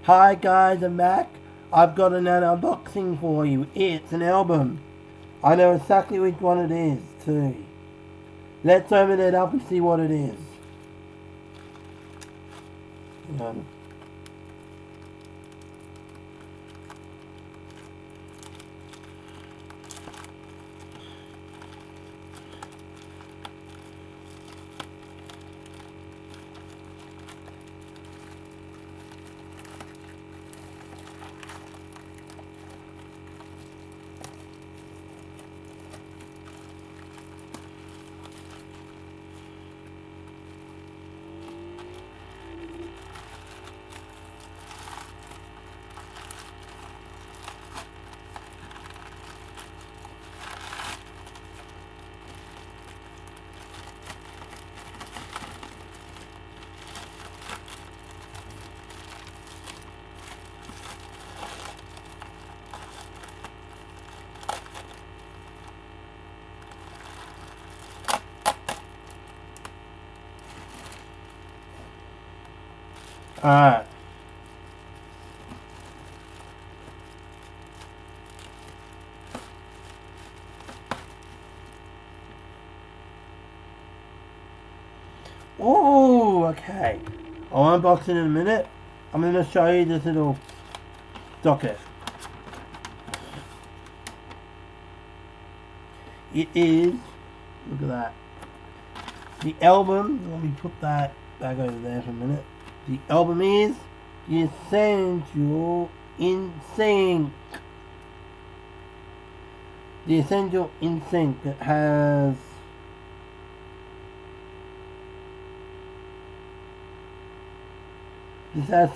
Hi guys, I'm back. I've got another unboxing for you. It's an album. I know exactly which one it is too. Let's open it up and see what it is. Um, Alright. Oh, okay. I'll unbox it in a minute. I'm going to show you this little docket. It is, look at that. The album, let me put that back over there for a minute. The album is The Essential In Sync. The Essential In Sync. It has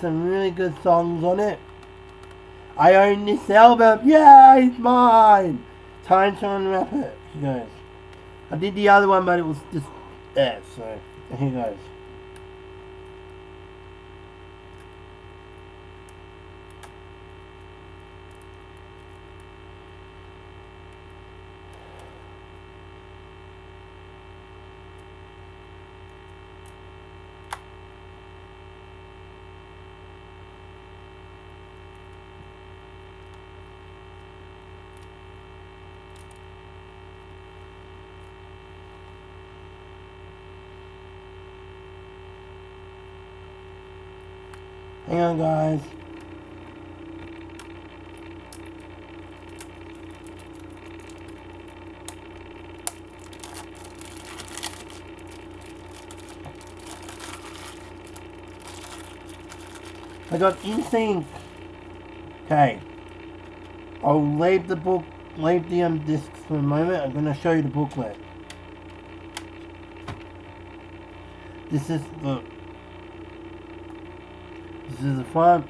some really good songs on it. I own this album. Yeah, it's mine. Time to unwrap it. Here goes. I did the other one, but it was just there. So here goes. Hang on, guys. I got NSYNC. Okay. I'll leave the discs for a moment. I'm going to show you the booklet. This is the front.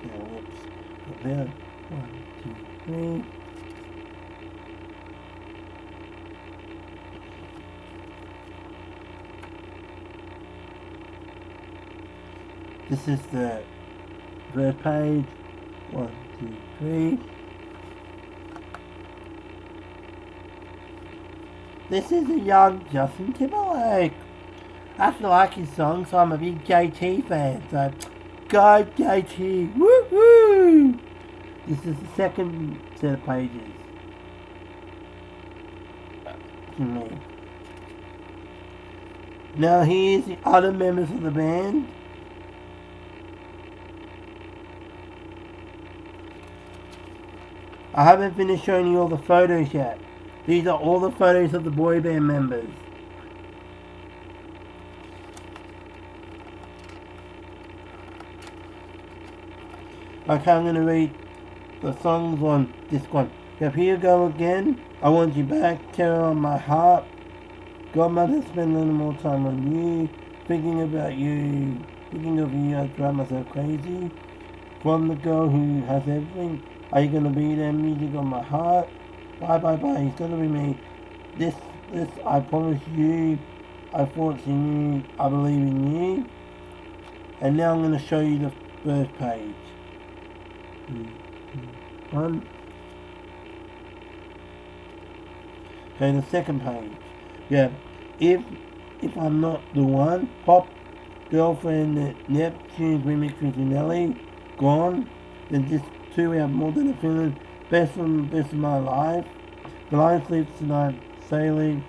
Now, let's put there. 1, 2, 3. This is the first page. 1, 2, 3. This is a young Justin Timberlake. I actually like his song, so I'm a big JT fan. So, go JT! Woohoo! This is the second set of pages. To me. Now here's the other members of the band. I haven't finished showing you all the photos yet. These are all the photos of the boy band members. Okay, I'm going to read the songs on this one. If here go again, I want you back, terror on my heart. Godmother, spend a little more time on you. Thinking about you, thinking of you, I drive myself crazy. From the girl who has everything, are you going to be there? Music on my heart. Bye bye bye, it's going to be me. This, I promise you. I thought in you, I believe in you. And now I'm going to show you the first page. 1. Okay, the second page. Yeah, if I'm not the one, Pop Girlfriend Neptune's remix with Nelly. Gone. Then this 2 we have More Than a Feeling, Best of My Life, The Lion Sleeps Tonight, Sailing,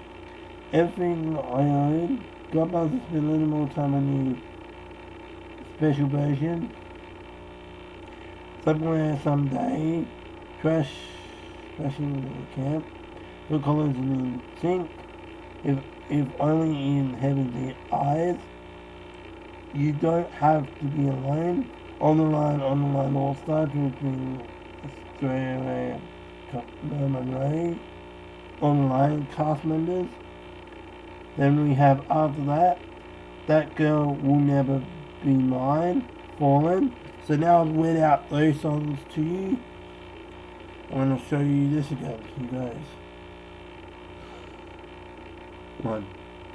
Everything I Own, Godmother Spend a Little More Time on You, Special Version, Somewhere Someday, Crashing the Camp, Phil Collins and In Sync, if Only in Heaven's Eyes, You Don't Have to Be Alone, On the Line, All Star, featuring Australia, Monroe, On the Line cast members. Then we have after that, That Girl Will Never Be Mine, Fallen. So now I've read out those songs to you. I'm going to show you this again, you guys. 1,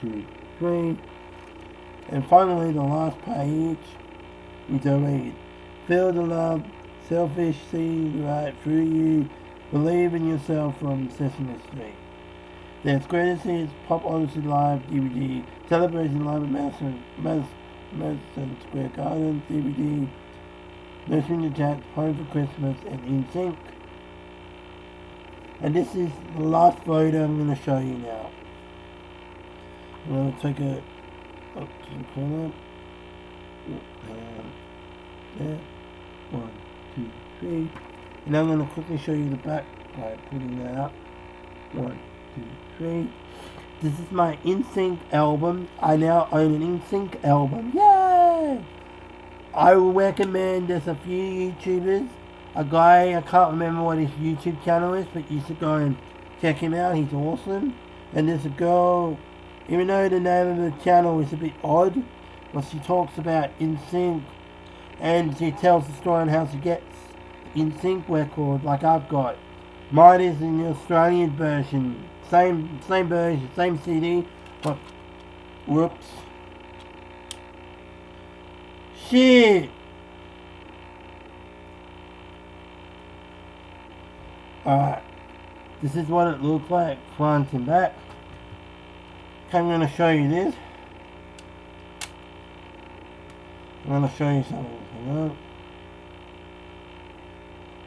2, 3. And finally, the last page, we do read. Feel the love, selfish, see right through you, believe in yourself from Sesame Street. There's Greatest Hits, Pop Odyssey Live DVD, Celebration Live at Madison Square Garden DVD, Nursing the Chat, Home for Christmas, and In Sync. And this is the last photo I'm going to show you now. I'm going to take it up to the corner. There. 1, 2, 3. And I'm going to quickly show you the back by putting that up. 1, 2, 3. This is my In Sync album. I now own an In Sync album. Yay! I will recommend, there's a few YouTubers. A guy, I can't remember what his YouTube channel is, but you should go and check him out. He's awesome. And there's a girl, even though the name of the channel is a bit odd, but she talks about In Sync, and she tells the story on how she gets the In Sync record like I've got. Mine is in the Australian version. Same version, same CD, but whoops. Shit! Alright, this is what it looks like front and back. Okay, I'm going to show you this. I'm going to show you something. Hang on.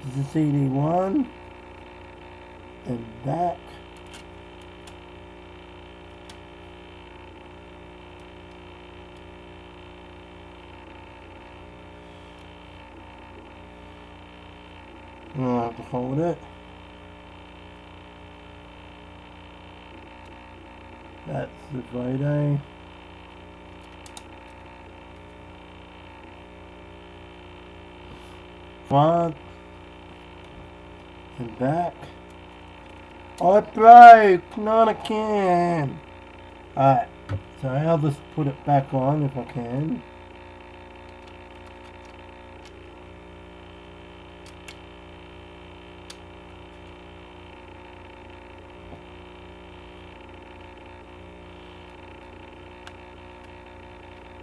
This is CD 1 and back. I'm going to have to hold it. That's the photo. Front and back. Oh, it broke! Not again! Alright, so I'll just put it back on if I can.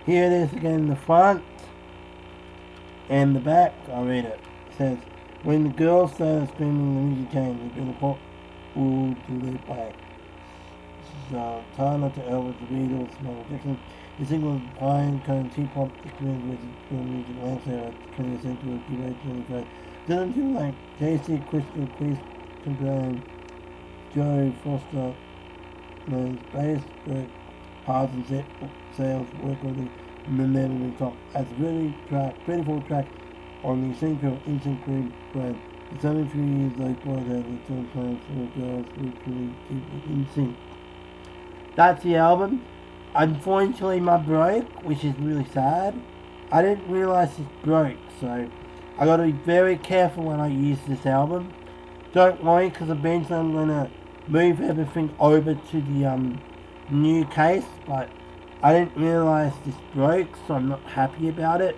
Here it is again, the front and the back. I'll read it. It says, when the girls started screaming, the music changed. The pop will delete by. This is Tie Not to Elvis, the Beatles, Michael Jackson. The single was Pine Cone T-Pop, the community with the music landscape at 20th century, Cuba 25. Doesn't feel like JC, Crystal, Chris, Campbell, Joe Foster, Lance Bass, Burke, Parts and sales work on the Millennium Top as a really beautiful track on the essential Instant Creed brand. It's only 3 years like boys have the two plans for girls literally keep it in sync. That's the album. Unfortunately my broke, which is really sad. I didn't realise it broke, so I gotta be very careful when I use this album. Don't worry, because eventually I'm gonna move everything over to the new case, but I didn't realise this broke, so I'm not happy about it.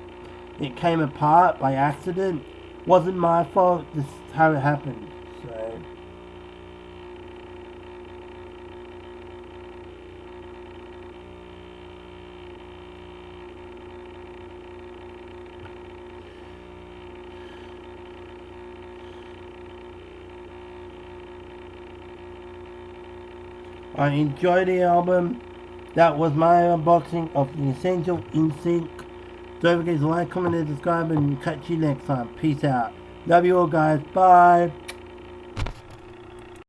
It came apart by accident. Wasn't my fault, this is how it happened. So I enjoyed the album. That was my unboxing of the Essential In Sync Don't forget to like, comment, and subscribe, and catch you next time. Peace out. Love you all, guys. Bye.